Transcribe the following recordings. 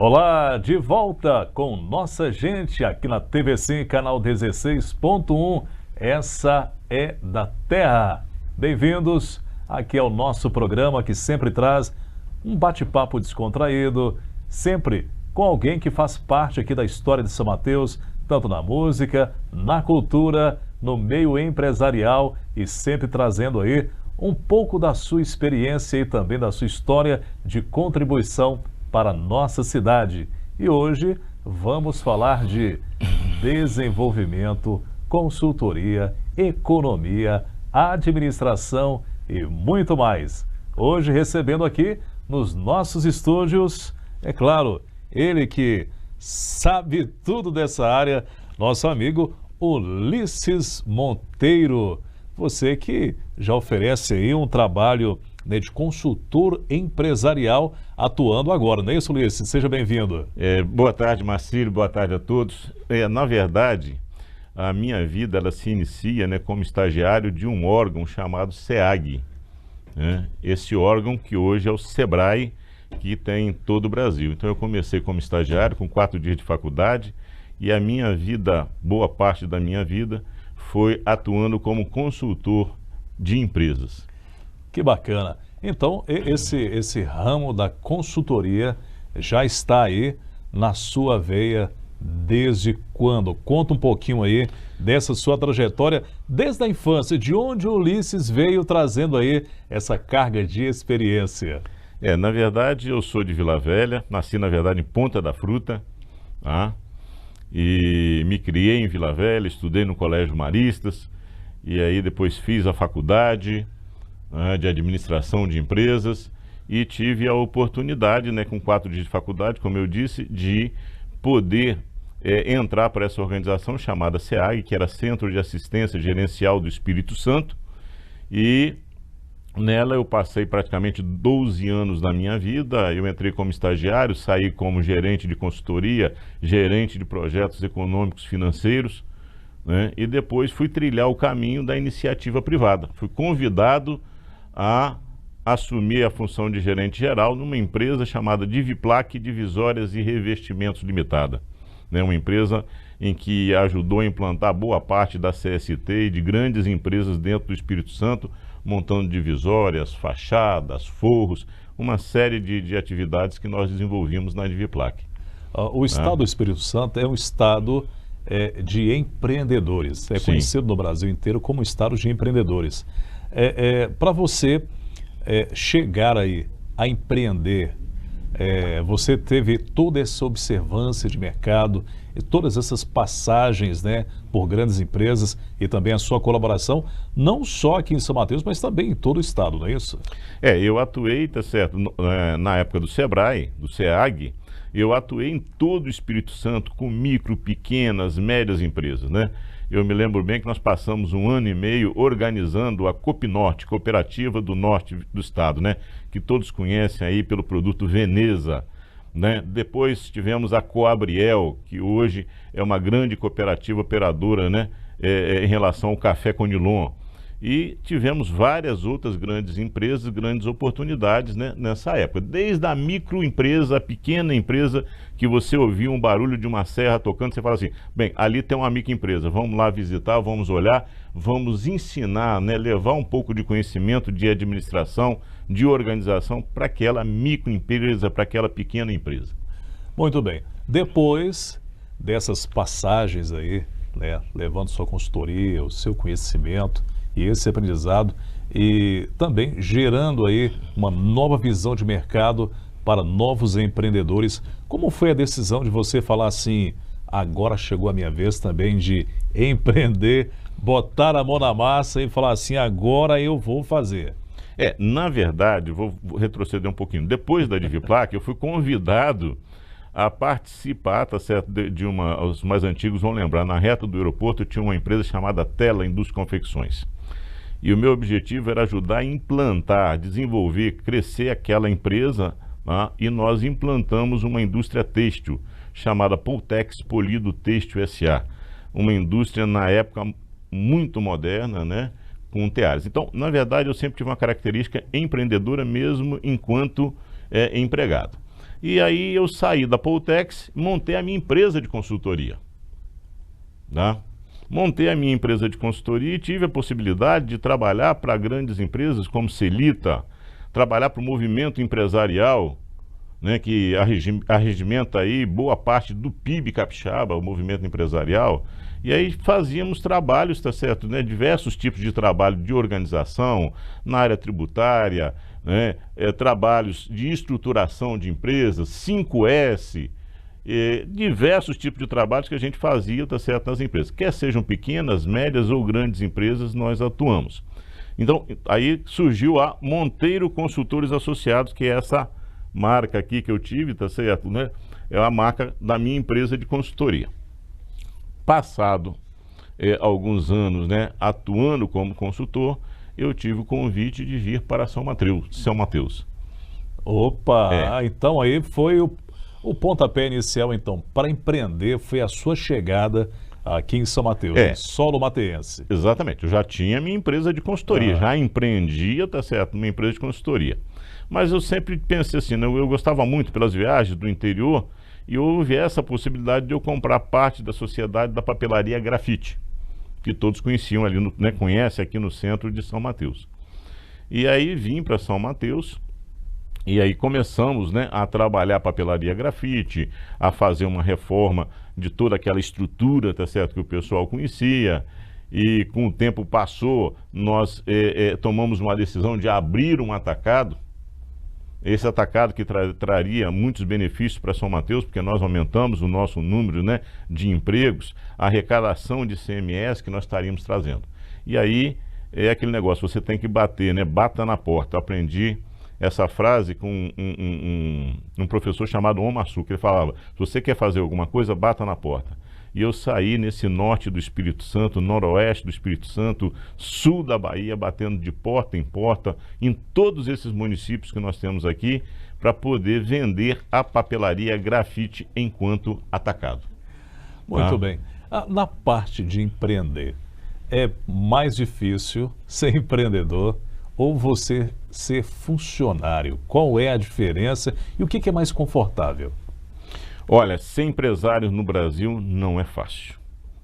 Olá, de volta com nossa gente aqui na TVC, canal 16.1. Essa é da Terra. Bem-vindos aqui ao nosso programa que sempre traz um bate-papo descontraído, sempre com alguém que faz parte aqui da história de São Mateus, tanto na música, na cultura, no meio empresarial e sempre trazendo aí um pouco da sua experiência e também da sua história de contribuição para a nossa cidade. E hoje vamos falar de desenvolvimento, consultoria, economia, administração e muito mais. Hoje recebendo aqui nos nossos estúdios, é claro, ele que sabe tudo dessa área, nosso amigo Ulisses Monteiro. Você que já oferece aí um trabalho, né, de consultor empresarial atuando agora, não é isso, Ulisses? Seja bem-vindo. Boa tarde, Marcílio, boa tarde a todos. Na verdade, a minha vida ela se inicia, né, como estagiário de um órgão chamado SEAG, né? Esse órgão que hoje é o SEBRAE, que tem em todo o Brasil. Então eu comecei como estagiário, com 4 dias de faculdade, e a minha vida, boa parte da minha vida, foi atuando como consultor de empresas. Que bacana. Então, esse ramo da consultoria já está aí na sua veia desde quando? Conta um pouquinho aí dessa sua trajetória, desde a infância, de onde o Ulisses veio trazendo aí essa carga de experiência. Na verdade, eu sou de Vila Velha, nasci, na verdade, em Ponta da Fruta, tá? E me criei em Vila Velha, estudei no Colégio Maristas, e aí depois fiz a faculdade, né, de administração de empresas, e tive a oportunidade, né, com 4 dias de faculdade, como eu disse, de poder entrar para essa organização chamada SEAG, que era Centro de Assistência Gerencial do Espírito Santo, e nela eu passei praticamente 12 anos da minha vida. Eu entrei como estagiário, saí como gerente de consultoria, gerente de projetos econômicos financeiros, né? E depois fui trilhar o caminho da iniciativa privada. Fui convidado a assumir a função de gerente geral numa empresa chamada Diviplac Divisórias e Revestimentos Limitada, né? Uma empresa em que ajudou a implantar boa parte da CST e de grandes empresas dentro do Espírito Santo, montando divisórias, fachadas, forros, uma série de atividades que nós desenvolvimos na Diviplac. O estado do Espírito Santo é um estado de empreendedores. É conhecido no Brasil inteiro como estado de empreendedores. Para você chegar aí a empreender, você teve toda essa observância de mercado e todas essas passagens, né, por grandes empresas e também a sua colaboração, não só aqui em São Mateus, mas também em todo o estado, não é isso? Eu atuei, tá certo, na época do SEBRAE, do SEAG, eu atuei em todo o Espírito Santo com micro, pequenas, médias empresas, né? Eu me lembro bem que nós passamos 1 ano e meio organizando a Copinorte, Cooperativa do Norte do Estado, né? Que todos conhecem aí pelo produto Veneza, né? Depois tivemos a Coabriel, que hoje é uma grande cooperativa operadora, né? Em relação ao café Conilon. E tivemos várias outras grandes empresas, grandes oportunidades, né, nessa época. Desde a microempresa, a pequena empresa, que você ouvia um barulho de uma serra tocando, você fala assim, bem, ali tem uma microempresa, vamos lá visitar, vamos olhar, vamos ensinar, né, levar um pouco de conhecimento de administração, de organização para aquela microempresa, para aquela pequena empresa. Muito bem. Depois dessas passagens aí, né, levando sua consultoria, o seu conhecimento e esse aprendizado e também gerando aí uma nova visão de mercado para novos empreendedores. Como foi a decisão de você falar assim, agora chegou a minha vez também de empreender, botar a mão na massa e falar assim, agora eu vou fazer? Na verdade, vou retroceder um pouquinho. Depois da Diviplac, eu fui convidado a participar, tá certo, os mais antigos vão lembrar, na reta do aeroporto tinha uma empresa chamada Tela Indústria Confecções. E o meu objetivo era ajudar a implantar, desenvolver, crescer aquela empresa, tá? E nós implantamos uma indústria têxtil chamada Poltex Polido Têxtil S.A. Uma indústria na época muito moderna, né? Com teares. Então, na verdade, eu sempre tive uma característica empreendedora mesmo enquanto empregado. E aí eu saí da Poltex, montei a minha empresa de consultoria. Tá? Montei a minha empresa de consultoria e tive a possibilidade de trabalhar para grandes empresas como Celita, trabalhar para o movimento empresarial, né, que arregimenta aí boa parte do PIB capixaba, o movimento empresarial. E aí fazíamos trabalhos, tá certo, né, diversos tipos de trabalho de organização, na área tributária, né, trabalhos de estruturação de empresas, 5S, diversos tipos de trabalhos que a gente fazia, tá certo, nas empresas. Quer sejam pequenas, médias ou grandes empresas, nós atuamos. Então, aí surgiu a Monteiro Consultores Associados, que é essa marca aqui que eu tive, tá certo, né? É a marca da minha empresa de consultoria. Passado alguns anos, né, atuando como consultor, eu tive o convite de vir para São Mateus. Opa, então aí foi o pontapé inicial, então, para empreender, foi a sua chegada aqui em São Mateus, em solo mateense. Exatamente, eu já tinha minha empresa de consultoria, já empreendia, tá certo, uma empresa de consultoria. Mas eu sempre pensei assim, né, eu gostava muito pelas viagens do interior e houve essa possibilidade de eu comprar parte da sociedade da papelaria Grafite, que todos conheciam ali, né, conhece aqui no centro de São Mateus. E aí vim para São Mateus e aí começamos, né, a trabalhar a papelaria Grafite, a fazer uma reforma de toda aquela estrutura, tá certo, que o pessoal conhecia. E com o tempo passou, nós tomamos uma decisão de abrir um atacado. Esse atacado que traria muitos benefícios para São Mateus, porque nós aumentamos o nosso número, né, de empregos, a arrecadação de CMS que nós estaríamos trazendo. E aí é aquele negócio, você tem que bater, né? Bata na porta. Eu aprendi essa frase com um professor chamado Omassu, que ele falava, se você quer fazer alguma coisa, bata na porta. E eu saí nesse norte do Espírito Santo, noroeste do Espírito Santo, sul da Bahia, batendo de porta em todos esses municípios que nós temos aqui, para poder vender a papelaria Grafite enquanto atacado. Muito bem. Na parte de empreender, é mais difícil ser empreendedor ou você ser funcionário? Qual é a diferença e o que é mais confortável? Olha, ser empresário no Brasil não é fácil,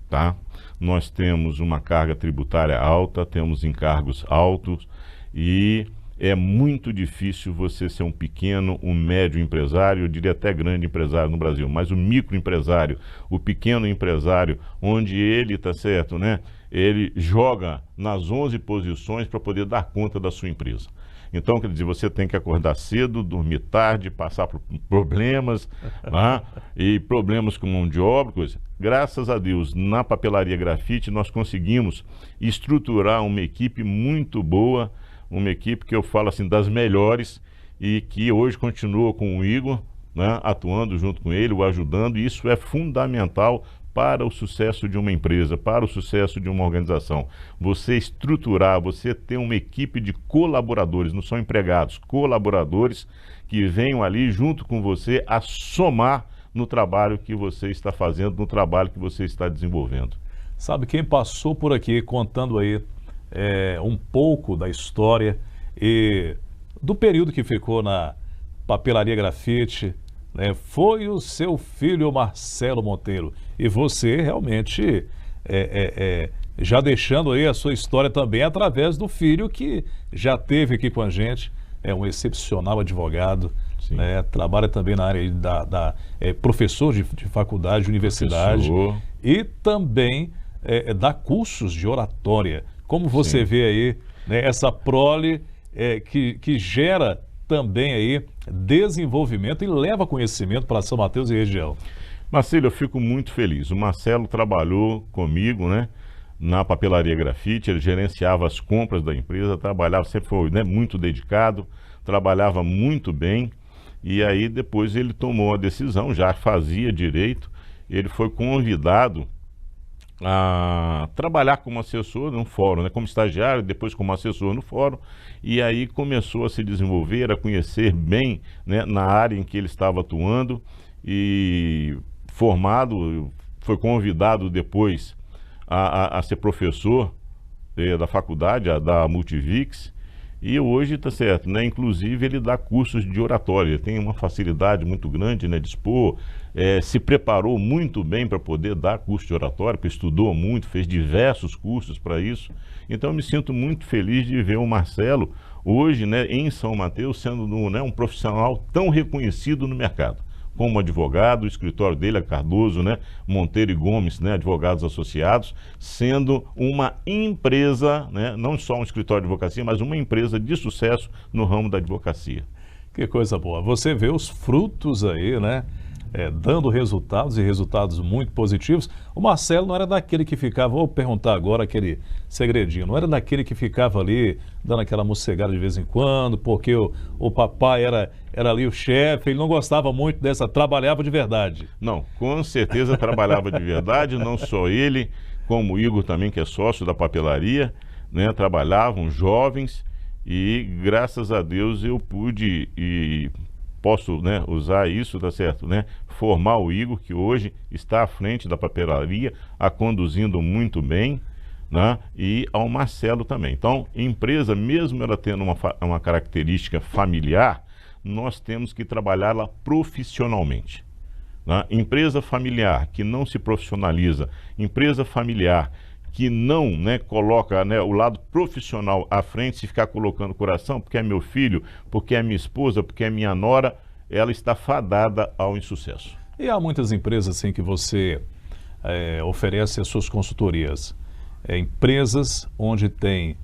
tá? Nós temos uma carga tributária alta, temos encargos altos e é muito difícil você ser um pequeno, um médio empresário, eu diria até grande empresário no Brasil, mas o microempresário, o pequeno empresário, onde ele, tá certo, né? Ele joga nas 11 posições para poder dar conta da sua empresa. Então, quer dizer, você tem que acordar cedo, dormir tarde, passar por problemas, né? E problemas com mão de obra, coisa. Graças a Deus, na papelaria Grafite, nós conseguimos estruturar uma equipe muito boa, uma equipe que eu falo assim, das melhores, e que hoje continua com o Igor, né? Atuando junto com ele, o ajudando, e isso é fundamental para o sucesso de uma empresa, para o sucesso de uma organização. Você estruturar, você ter uma equipe de colaboradores, não são empregados, colaboradores que venham ali junto com você a somar no trabalho que você está fazendo, no trabalho que você está desenvolvendo. Sabe, quem passou por aqui contando aí um pouco da história e do período que ficou na papelaria Grafite, né, foi o seu filho Marcelo Monteiro. E você realmente já deixando aí a sua história também através do filho que já esteve aqui com a gente, é um excepcional advogado, né, trabalha também na área professor de faculdade, de universidade, e também dá cursos de oratória. Como você vê aí, né, essa prole que gera também aí desenvolvimento e leva conhecimento para São Mateus e região. Marcelo, eu fico muito feliz. O Marcelo trabalhou comigo, né, na papelaria Grafite, ele gerenciava as compras da empresa, trabalhava, sempre foi, né, muito dedicado, trabalhava muito bem, e aí depois ele tomou a decisão, já fazia direito, ele foi convidado a trabalhar como assessor no fórum, né, como estagiário, depois como assessor no fórum, e aí começou a se desenvolver, a conhecer bem, né, na área em que ele estava atuando, e formado, foi convidado depois a ser professor da faculdade, da Multivix, E hoje, tá certo, né? Inclusive ele dá cursos de oratória, ele tem uma facilidade muito grande, né, de expor, se preparou muito bem para poder dar curso de oratória, porque estudou muito, fez diversos cursos para isso. Então eu me sinto muito feliz de ver o Marcelo hoje, né, em São Mateus, sendo né, um profissional tão reconhecido no mercado. Como advogado, o escritório dele é Cardoso, né, Monteiro e Gomes, né, advogados associados, sendo uma empresa, né, não só um escritório de advocacia, mas uma empresa de sucesso no ramo da advocacia. Que coisa boa. Você vê os frutos aí, né? Dando resultados e resultados muito positivos. O Marcelo não era daquele que ficava, vou perguntar agora aquele segredinho, não era daquele que ficava ali dando aquela mossegada de vez em quando, porque o papai era ali o chefe, ele não gostava muito dessa, trabalhava de verdade. Não, com certeza trabalhava de verdade, não só ele, como o Igor também, que é sócio da papelaria, né, trabalhavam jovens e graças a Deus eu pude e posso, né, usar isso, tá certo, né? Formar o Igor, que hoje está à frente da papelaria, a conduzindo muito bem, né? E ao Marcelo também. Então, empresa, mesmo ela tendo uma característica familiar, nós temos que trabalhá-la profissionalmente. Né? Empresa familiar que não se profissionaliza, empresa familiar que não, né, coloca, né, o lado profissional à frente, se ficar colocando coração, porque é meu filho, porque é minha esposa, porque é minha nora, ela está fadada ao insucesso. E há muitas empresas assim que você oferece as suas consultorias. Empresas onde tem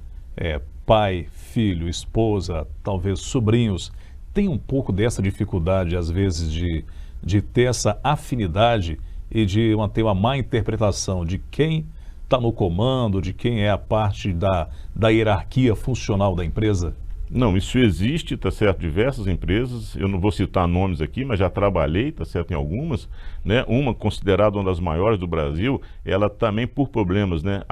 pai, filho, esposa, talvez sobrinhos, tem um pouco dessa dificuldade, às vezes, de ter essa afinidade e de ter uma má interpretação de quem está no comando, de quem é a parte da hierarquia funcional da empresa? Não, isso existe, tá certo, diversas empresas, eu não vou citar nomes aqui, mas já trabalhei, tá certo, em algumas, né, uma considerada uma das maiores do Brasil, ela também por problemas, né,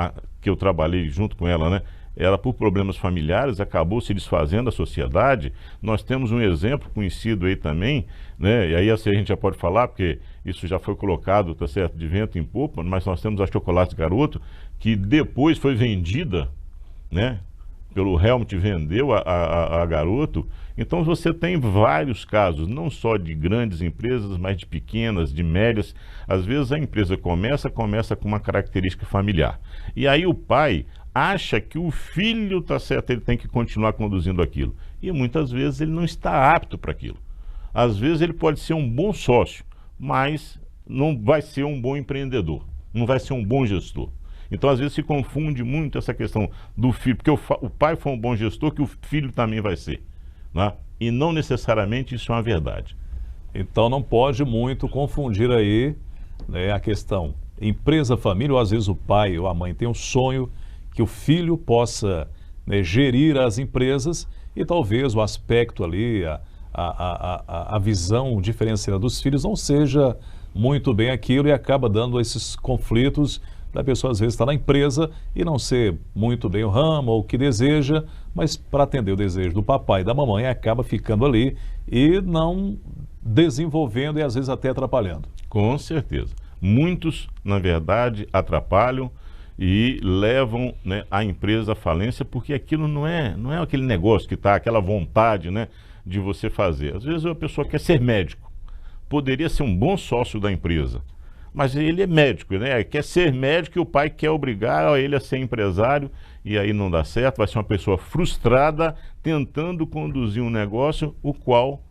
que eu trabalhei junto com ela, né, ela por problemas familiares acabou se desfazendo da sociedade. Nós temos um exemplo conhecido aí também, né, e aí assim a gente já pode falar, porque isso já foi colocado, tá certo, de vento em popa, mas nós temos a Chocolate Garoto, que depois foi vendida, né, pelo Helmut, vendeu a Garoto. Então você tem vários casos, não só de grandes empresas, mas de pequenas, de médias. Às vezes a empresa começa com uma característica familiar. E aí o pai acha que o filho, tá certo, ele tem que continuar conduzindo aquilo. E muitas vezes ele não está apto para aquilo. Às vezes ele pode ser um bom sócio, mas não vai ser um bom empreendedor, não vai ser um bom gestor. Então, às vezes, se confunde muito essa questão do filho, porque o pai foi um bom gestor, que o filho também vai ser. Né? E não necessariamente isso é uma verdade. Então, não pode muito confundir aí, né, a questão empresa, família, ou às vezes o pai ou a mãe tem um sonho que o filho possa, né, gerir as empresas e talvez o aspecto ali, a visão diferenciada dos filhos não seja muito bem aquilo e acaba dando esses conflitos da pessoa às vezes estar na empresa e não ser muito bem o ramo ou o que deseja, mas para atender o desejo do papai e da mamãe acaba ficando ali e não desenvolvendo e às vezes até atrapalhando. Com certeza. Muitos, na verdade, atrapalham e levam, né, a empresa à falência, porque aquilo não é aquele negócio que está, aquela vontade, né, de você fazer. Às vezes a pessoa quer ser médico, poderia ser um bom sócio da empresa, mas ele é médico, né? Quer ser médico e o pai quer obrigar ele a ser empresário e aí não dá certo, vai ser uma pessoa frustrada tentando conduzir um negócio o qual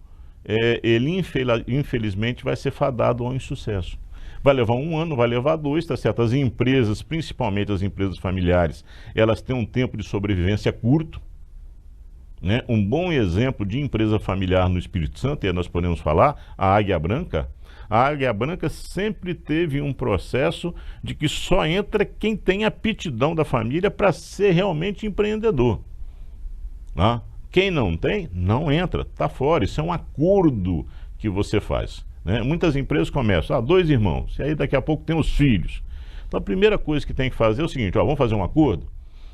ele infelizmente vai ser fadado ao insucesso. Vai levar 1 ano, vai levar 2, tá certo? As empresas, principalmente as empresas familiares, elas têm um tempo de sobrevivência curto, né? Um bom exemplo de empresa familiar no Espírito Santo, e aí nós podemos falar, a Águia Branca. A Águia Branca sempre teve um processo de que só entra quem tem aptidão da família para ser realmente empreendedor. Né? Quem não tem, não entra, está fora. Isso é um acordo que você faz. Né? Muitas empresas começam, 2 irmãos, e aí daqui a pouco tem os filhos. Então a primeira coisa que tem que fazer é o seguinte, vamos fazer um acordo,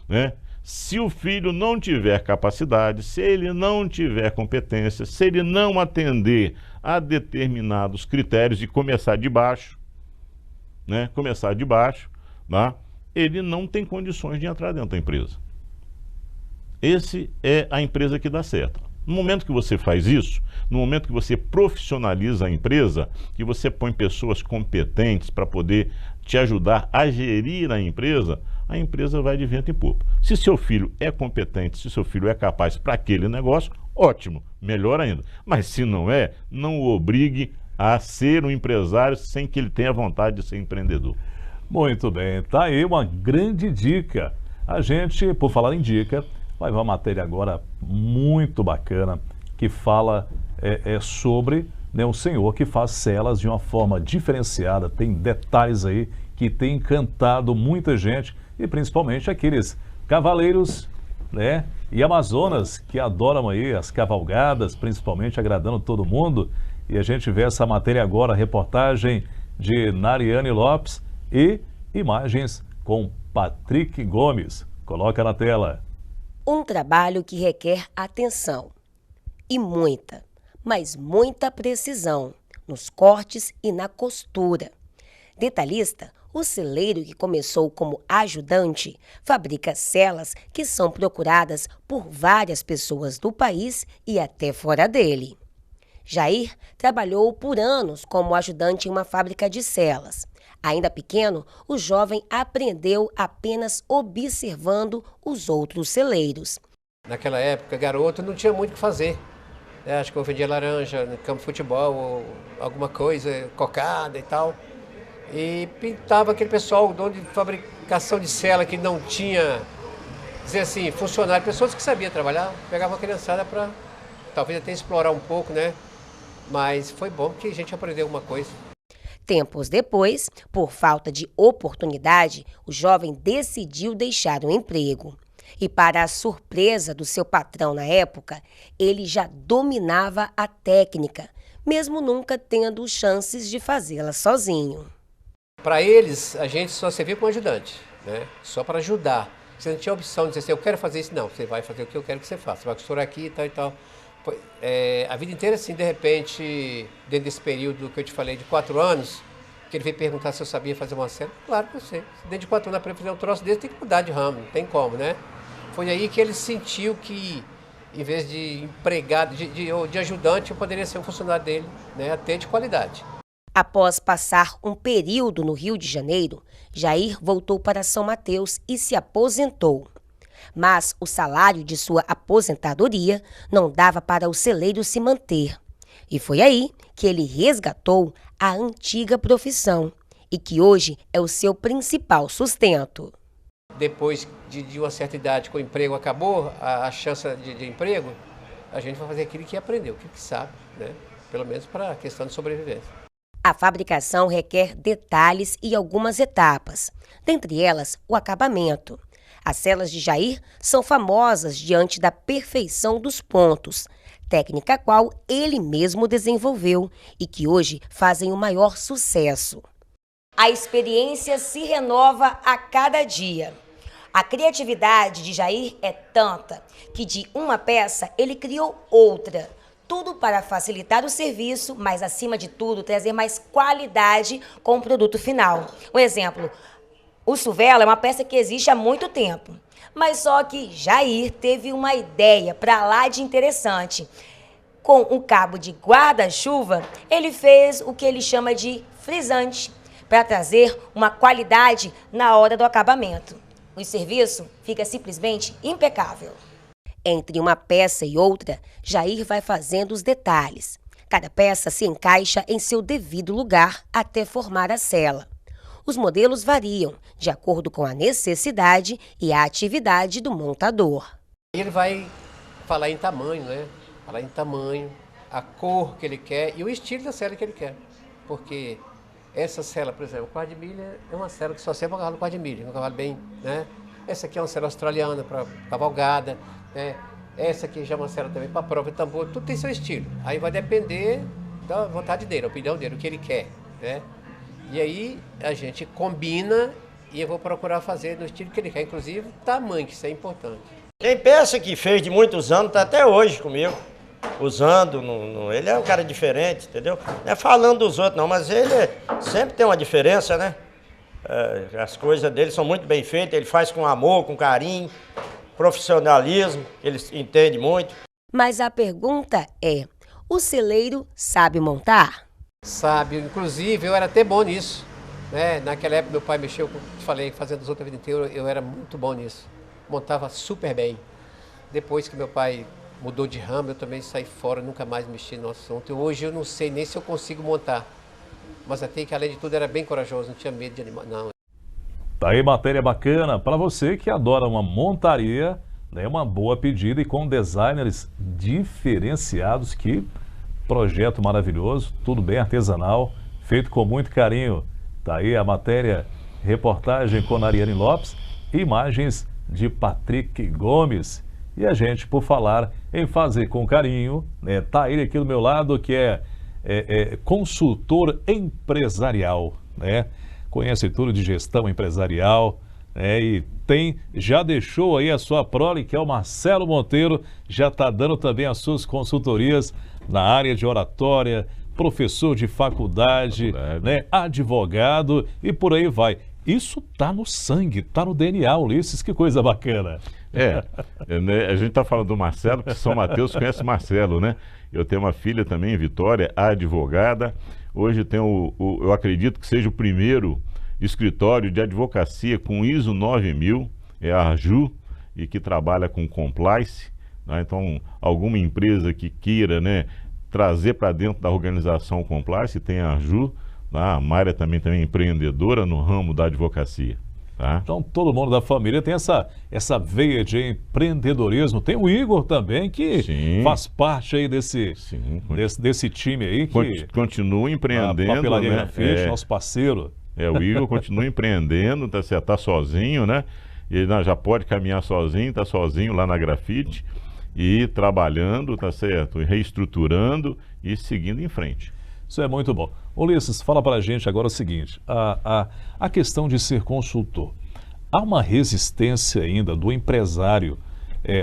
né? Se o filho não tiver capacidade, se ele não tiver competência, se ele não atender a determinados critérios e começar de baixo, né? Começar de baixo, tá? Ele não tem condições de entrar dentro da empresa. esse é a empresa que dá certo. No momento que você faz isso, no momento que você profissionaliza a empresa, que você põe pessoas competentes para poder te ajudar a gerir a empresa vai de vento em popa. Se seu filho é competente, se seu filho é capaz para aquele negócio, ótimo, melhor ainda. Mas se não é, não o obrigue a ser um empresário sem que ele tenha vontade de ser empreendedor. Muito bem, tá aí uma grande dica. A gente, por falar em dica, vai ver uma matéria agora muito bacana que fala sobre, né, um senhor que faz celas de uma forma diferenciada. Tem detalhes aí que tem encantado muita gente e principalmente aqueles cavaleiros, né, e amazonas que adoram aí as cavalgadas, principalmente agradando todo mundo. E a gente vê essa matéria agora, reportagem de Nariane Lopes e imagens com Patrick Gomes. Coloca na tela. Um trabalho que requer atenção e muita, mas muita precisão nos cortes e na costura. Detalhista, o celeiro que começou como ajudante fabrica celas que são procuradas por várias pessoas do país e até fora dele. Jair trabalhou por anos como ajudante em uma fábrica de celas. Ainda pequeno, o jovem aprendeu apenas observando os outros celeiros. Naquela época, garoto não tinha muito o que fazer. Acho que eu vendia laranja no campo de futebol, ou alguma coisa, cocada e tal. E pintava aquele pessoal, o dono de fabricação de cela que não tinha, dizer assim, funcionário, pessoas que sabiam trabalhar, pegava a criançada para talvez até explorar um pouco, né? Mas foi bom que a gente aprendeu alguma coisa. Tempos depois, por falta de oportunidade, o jovem decidiu deixar o emprego. E para a surpresa do seu patrão na época, ele já dominava a técnica, mesmo nunca tendo chances de fazê-la sozinho. Para eles, a gente só servia como ajudante, né? Só para ajudar. Você não tinha opção de dizer assim, eu quero fazer isso. Não, você vai fazer o que eu quero que você faça. Você vai costurar aqui e tal e tal. A vida inteira, assim, de repente, dentro desse período que eu te falei, de 4 anos, que ele veio perguntar se eu sabia fazer uma cela. Claro que eu sei. Dentro de 4 anos, para fazer um troço desse, tem que mudar de ramo, não tem como, né? Foi aí que ele sentiu que, em vez de empregado, de ajudante, eu poderia ser um funcionário dele, né? Até de qualidade. Após passar um período no Rio de Janeiro, Jair voltou para São Mateus e se aposentou. Mas o salário de sua aposentadoria não dava para o celeiro se manter. E foi aí que ele resgatou a antiga profissão e que hoje é o seu principal sustento. Depois de uma certa idade, que o emprego acabou, a chance de emprego, a gente vai fazer aquilo que aprendeu, aquilo que sabe, né? Pelo menos para a questão de sobrevivência. A fabricação requer detalhes e algumas etapas, dentre elas o acabamento. As celas de Jair são famosas diante da perfeição dos pontos, técnica qual ele mesmo desenvolveu e que hoje fazem o maior sucesso. A experiência se renova a cada dia. A criatividade de Jair é tanta que de uma peça ele criou outra. Tudo para facilitar o serviço, mas acima de tudo trazer mais qualidade com o produto final. Um exemplo, o Suvela é uma peça que existe há muito tempo, mas só que Jair teve uma ideia para lá de interessante. Com um cabo de guarda-chuva, ele fez o que ele chama de frisante, para trazer uma qualidade na hora do acabamento. O serviço fica simplesmente impecável. Entre uma peça e outra, Jair vai fazendo os detalhes. Cada peça se encaixa em seu devido lugar até formar a cela. Os modelos variam de acordo com a necessidade e a atividade do montador. Ele vai falar em tamanho, né? Falar em tamanho, a cor que ele quer e o estilo da cela que ele quer. Porque essa cela, por exemplo, o quarto de milha é uma cela que só serve para cavalo quarto de milha, um cavalo bem, né? Essa aqui é uma cela australiana para cavalgada, né? Essa aqui já é uma cela também para prova de tambor, tudo tem seu estilo. Aí vai depender da vontade dele, da opinião dele, o que ele quer, né? E aí a gente combina e eu vou procurar fazer no estilo que ele quer, inclusive tamanho, que isso é importante. Tem peça que fez de muitos anos, está até hoje comigo, usando, ele é um cara diferente, entendeu? Não é falando dos outros não, mas ele sempre tem uma diferença, né? As coisas dele são muito bem feitas, ele faz com amor, com carinho, profissionalismo, eles entendem muito. Mas a pergunta é, o celeiro sabe montar? Sabe, inclusive eu era até bom nisso, né? Naquela época meu pai mexeu, como te falei, fazendo as outras vida inteira, eu era muito bom nisso, montava super bem. Depois que meu pai mudou de ramo, eu também saí fora, nunca mais mexi no assunto. E hoje eu não sei nem se eu consigo montar, mas até que além de tudo era bem corajoso, não tinha medo de animal, não. Tá aí matéria bacana para você que adora uma montaria, né? Uma boa pedida e com designers diferenciados. Que projeto maravilhoso, tudo bem artesanal, feito com muito carinho. Tá aí a matéria, reportagem com Nariane Lopes, imagens de Patrick Gomes. E a gente, por falar em fazer com carinho, né? Tá ele aqui do meu lado, que é consultor empresarial, né? Conhece tudo de gestão empresarial, né? E já deixou aí a sua prole, que é o Marcelo Monteiro, já está dando também as suas consultorias na área de oratória, professor de faculdade, né? Advogado e por aí vai. Isso tá no sangue, tá no DNA, Ulisses, que coisa bacana. Né, a gente está falando do Marcelo, porque São Mateus conhece Marcelo, né? Eu tenho uma filha também, Vitória, advogada. Hoje eu acredito que seja o primeiro escritório de advocacia com ISO 9000, é a Arju, e que trabalha com compliance, né? Então, alguma empresa que queira, né, trazer para dentro da organização compliance, tem a Arju, né? A Mayra também é empreendedora no ramo da advocacia. Tá? Então todo mundo da família tem essa veia de empreendedorismo. Tem o Igor também, que faz parte aí desse time aí. Que continua empreendendo. A Papelaria Grafite, nosso parceiro. O Igor continua empreendendo, tá sozinho, né? Ele já pode caminhar sozinho, tá sozinho lá na Grafite e trabalhando, tá certo? E reestruturando e seguindo em frente. Isso é muito bom. Ulisses, fala para a gente agora o seguinte, a questão de ser consultor. Há uma resistência ainda do empresário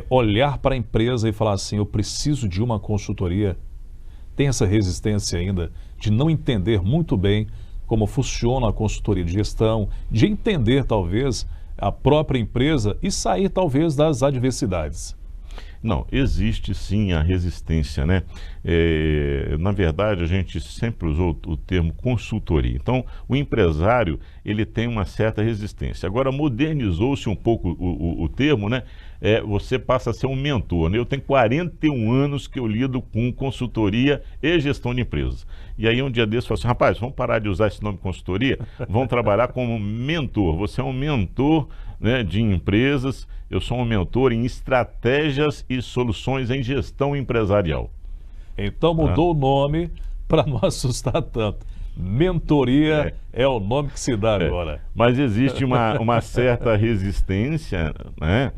olhar para a empresa e falar assim, eu preciso de uma consultoria? Tem essa resistência ainda de não entender muito bem como funciona a consultoria de gestão, de entender talvez a própria empresa e sair talvez das adversidades? Não, existe sim a resistência, né? Na verdade, a gente sempre usou o termo consultoria. Então, o empresário, ele tem uma certa resistência. Agora, modernizou-se um pouco o termo, né? Você passa a ser um mentor, né? Eu tenho 41 anos que eu lido com consultoria e gestão de empresas. E aí, um dia desses, eu falo assim, rapaz, vamos parar de usar esse nome consultoria? Vamos trabalhar como mentor. Você é um mentor, né, de empresas. Eu sou um mentor em estratégias e soluções em gestão empresarial. Então mudou o nome para não assustar tanto. Mentoria é o nome que se dá agora. Mas existe uma certa resistência, né?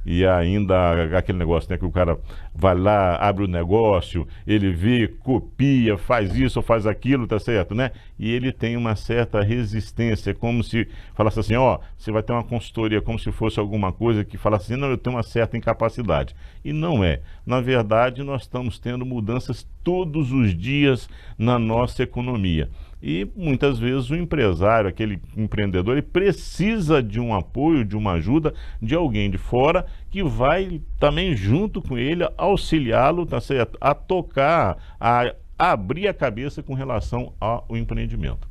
E ainda aquele negócio, né, que o cara vai lá, abre o negócio, ele vê, copia, faz isso ou faz aquilo, tá certo, né? E ele tem uma certa resistência, como se falasse assim, você vai ter uma consultoria, como se fosse alguma coisa que falasse assim, não, eu tenho uma certa incapacidade. E não é. Na verdade, nós estamos tendo mudanças todos os dias na nossa economia. E muitas vezes o empresário, aquele empreendedor, ele precisa de um apoio, de uma ajuda de alguém de fora que vai também junto com ele auxiliá-lo, tá certo? A tocar, a abrir a cabeça com relação ao empreendimento.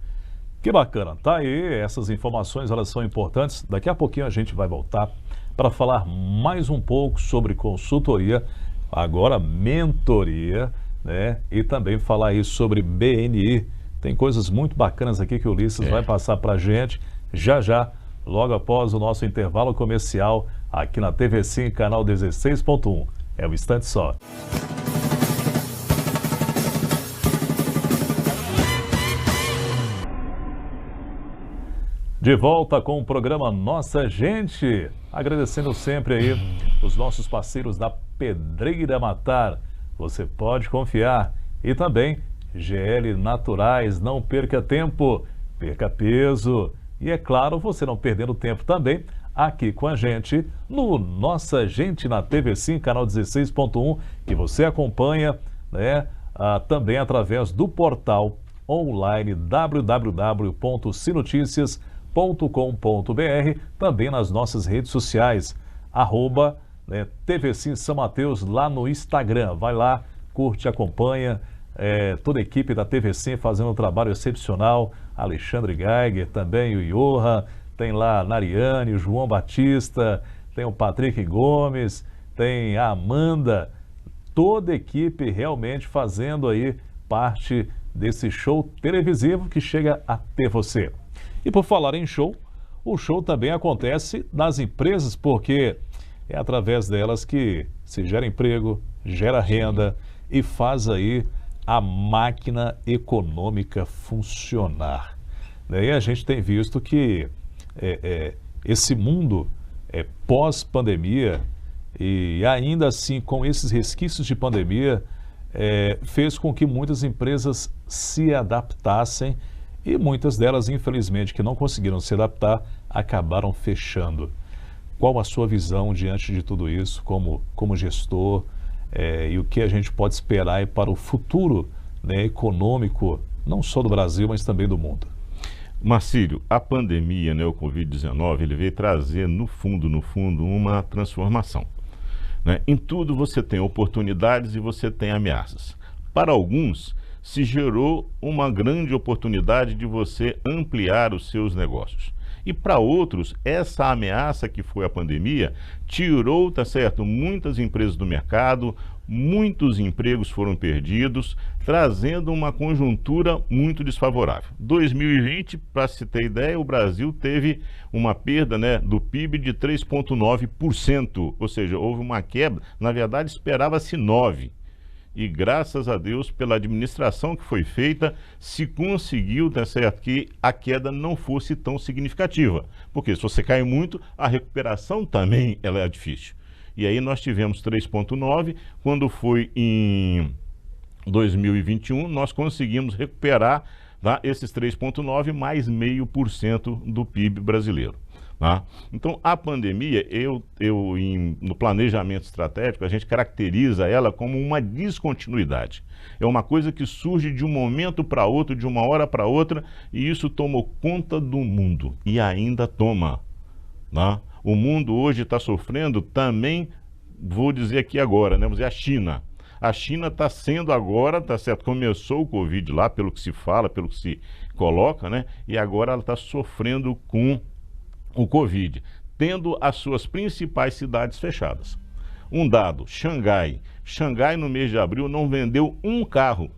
Que bacana, tá aí, essas informações, elas são importantes. Daqui a pouquinho a gente vai voltar para falar mais um pouco sobre consultoria, agora mentoria, né? E também falar aí sobre BNI. Tem coisas muito bacanas aqui que o Ulisses vai passar para a gente já, logo após o nosso intervalo comercial aqui na TV5, canal 16.1. É um instante só. De volta com o programa Nossa Gente, agradecendo sempre aí os nossos parceiros da Pedreira Matar. Você pode confiar. E também GL Naturais, não perca tempo, perca peso. E é claro, você não perdendo tempo também, aqui com a gente no Nossa Gente na TV5, canal 16.1, que você acompanha, né, também através do portal online www.sinoticias.com.br, também nas nossas redes sociais, né? TV Sim São Mateus lá no Instagram. Vai lá, curte, acompanha. Toda a equipe da TV Sim fazendo um trabalho excepcional. Alexandre Geiger, também o Johan, tem lá a Nariane, o João Batista, tem o Patrick Gomes, tem a Amanda. Toda a equipe realmente fazendo aí parte desse show televisivo que chega até você. E por falar em show, o show também acontece nas empresas, porque é através delas que se gera emprego, gera renda e faz aí a máquina econômica funcionar. E a gente tem visto que esse mundo pós-pandemia, e ainda assim com esses resquícios de pandemia, fez com que muitas empresas se adaptassem e muitas delas, infelizmente, que não conseguiram se adaptar, acabaram fechando. Qual a sua visão diante de tudo isso, como gestor, e o que a gente pode esperar aí para o futuro, né, econômico, não só do Brasil, mas também do mundo? Marcílio, a pandemia, né, o Covid-19, ele veio trazer, no fundo, uma transformação. Né? Em tudo você tem oportunidades e você tem ameaças. Para alguns, se gerou uma grande oportunidade de você ampliar os seus negócios. E para outros, essa ameaça que foi a pandemia tirou, tá certo, muitas empresas do mercado, muitos empregos foram perdidos, trazendo uma conjuntura muito desfavorável. 2020, para se ter ideia, o Brasil teve uma perda, né, do PIB de 3,9%, ou seja, houve uma quebra, na verdade esperava-se 9%. E graças a Deus, pela administração que foi feita, se conseguiu, tá certo, que a queda não fosse tão significativa. Porque se você cai muito, a recuperação também ela é difícil. E aí nós tivemos 3,9%, quando foi em 2021, nós conseguimos recuperar, tá, esses 3,9% mais 0,5% do PIB brasileiro. Tá? Então, a pandemia, no planejamento estratégico, a gente caracteriza ela como uma descontinuidade. É uma coisa que surge de um momento para outro, de uma hora para outra, e isso tomou conta do mundo, e ainda toma. Tá? O mundo hoje está sofrendo também, vou dizer aqui agora, né? Vamos dizer, a China. A China está sendo agora, tá certo, começou o Covid lá, pelo que se fala, pelo que se coloca, né? E agora ela está sofrendo com o Covid, tendo as suas principais cidades fechadas. Um dado, Xangai no mês de abril não vendeu um carro.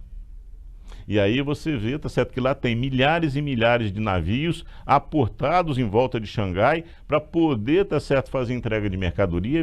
E aí você vê, tá certo, que lá tem milhares e milhares de navios aportados em volta de Xangai para poder, tá certo, fazer entrega de mercadoria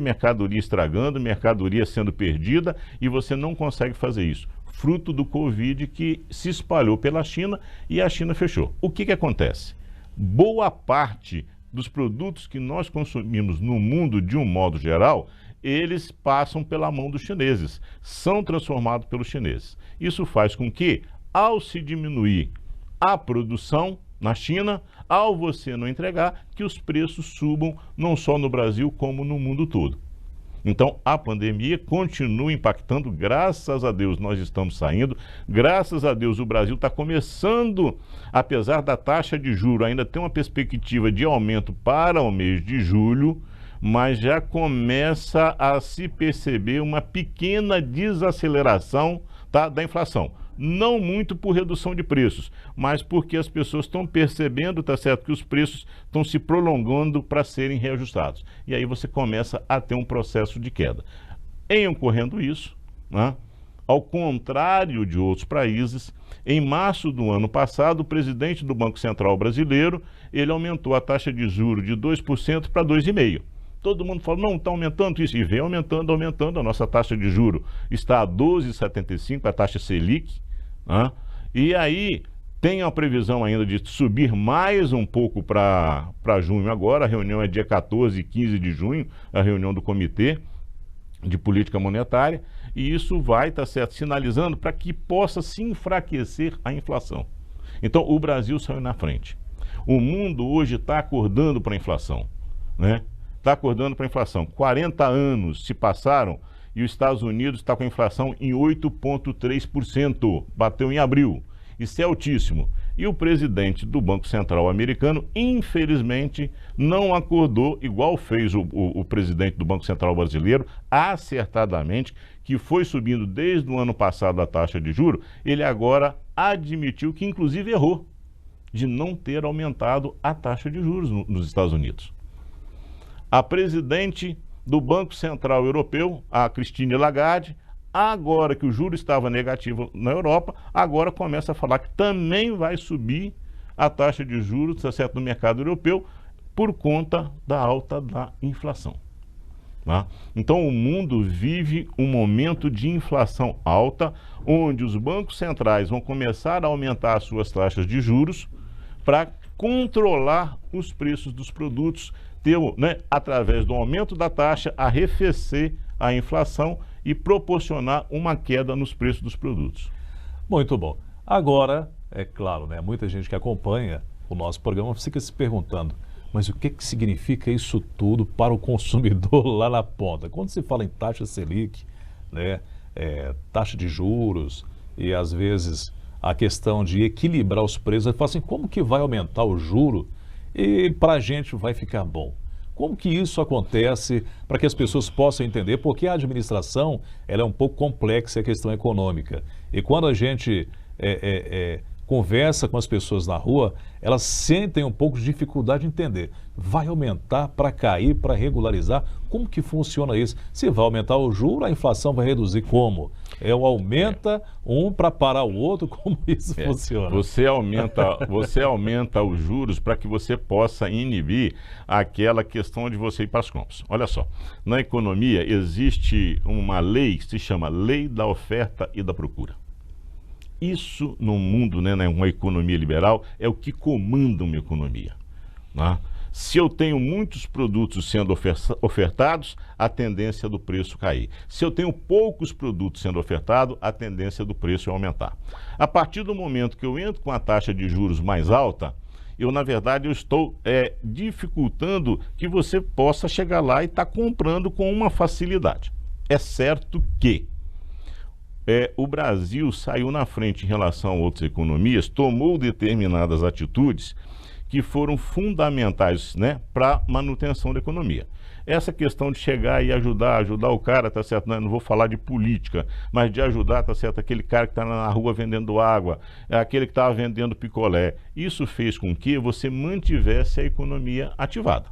estragando, mercadoria sendo perdida, e você não consegue fazer isso. Fruto do Covid que se espalhou pela China e a China fechou. O que acontece? Boa parte dos produtos que nós consumimos no mundo, de um modo geral, eles passam pela mão dos chineses, são transformados pelos chineses. Isso faz com que, ao se diminuir a produção na China, ao você não entregar, que os preços subam não só no Brasil, como no mundo todo. Então, a pandemia continua impactando, graças a Deus nós estamos saindo, graças a Deus o Brasil está começando, apesar da taxa de juros ainda ter uma perspectiva de aumento para o mês de julho, mas já começa a se perceber uma pequena desaceleração, tá, da inflação. Não muito por redução de preços, mas porque as pessoas estão percebendo, tá certo, que os preços estão se prolongando para serem reajustados. E aí você começa a ter um processo de queda. Em ocorrendo isso, né, ao contrário de outros países, em março do ano passado, o presidente do Banco Central brasileiro, ele aumentou a taxa de juros de 2% para 2,5%. Todo mundo fala, não, está aumentando isso, e vem aumentando, a nossa taxa de juro está a 12,75%, a taxa Selic, né? E aí tem a previsão ainda de subir mais um pouco para junho agora, a reunião é dia 14 e 15 de junho, a reunião do Comitê de Política Monetária, e isso vai, tá certo, sinalizando para que possa se enfraquecer a inflação. Então o Brasil saiu na frente. O mundo hoje está acordando para a inflação, né? Está acordando para a inflação. 40 anos se passaram e os Estados Unidos está com a inflação em 8,3%. Bateu em abril. Isso é altíssimo. E o presidente do Banco Central americano, infelizmente, não acordou, igual fez o presidente do Banco Central brasileiro, acertadamente, que foi subindo desde o ano passado a taxa de juros. Ele agora admitiu que, inclusive, errou de não ter aumentado a taxa de juros nos Estados Unidos. A presidente do Banco Central Europeu, a Christine Lagarde, agora que o juro estava negativo na Europa, agora começa a falar que também vai subir a taxa de juros, está certo, no mercado europeu, por conta da alta da inflação. Tá? Então o mundo vive um momento de inflação alta, onde os bancos centrais vão começar a aumentar as suas taxas de juros para controlar os preços dos produtos, ter, né, através do aumento da taxa, arrefecer a inflação e proporcionar uma queda nos preços dos produtos. Muito bom. Agora, é claro, né, muita gente que acompanha o nosso programa fica se perguntando, mas o que significa isso tudo para o consumidor lá na ponta? Quando se fala em taxa Selic, né, taxa de juros e às vezes a questão de equilibrar os preços, eu falo assim, como que vai aumentar o juro e para a gente vai ficar bom? Como que isso acontece para que as pessoas possam entender? Porque a administração ela é um pouco complexa, a questão econômica. E quando a gente conversa com as pessoas na rua, elas sentem um pouco de dificuldade de entender. Vai aumentar para cair, para regularizar? Como que funciona isso? Se vai aumentar o juro, a inflação vai reduzir como? Aumenta um para parar o outro? Como isso funciona? Você aumenta os juros para que você possa inibir aquela questão de você ir para as compras. Olha só, na economia existe uma lei que se chama Lei da Oferta e da Procura. Isso no mundo, né, uma economia liberal, é o que comanda uma economia. Né? Se eu tenho muitos produtos sendo ofertados, a tendência do preço cair. Se eu tenho poucos produtos sendo ofertados, a tendência do preço é aumentar. A partir do momento que eu entro com a taxa de juros mais alta, na verdade, eu estou dificultando que você possa chegar lá e estar comprando com uma facilidade. É certo que o Brasil saiu na frente em relação a outras economias, tomou determinadas atitudes que foram fundamentais, né, para a manutenção da economia. Essa questão de chegar e ajudar o cara, tá certo? Não vou falar de política, mas de ajudar, tá certo? Aquele cara que está na rua vendendo água, aquele que estava vendendo picolé. Isso fez com que você mantivesse a economia ativada,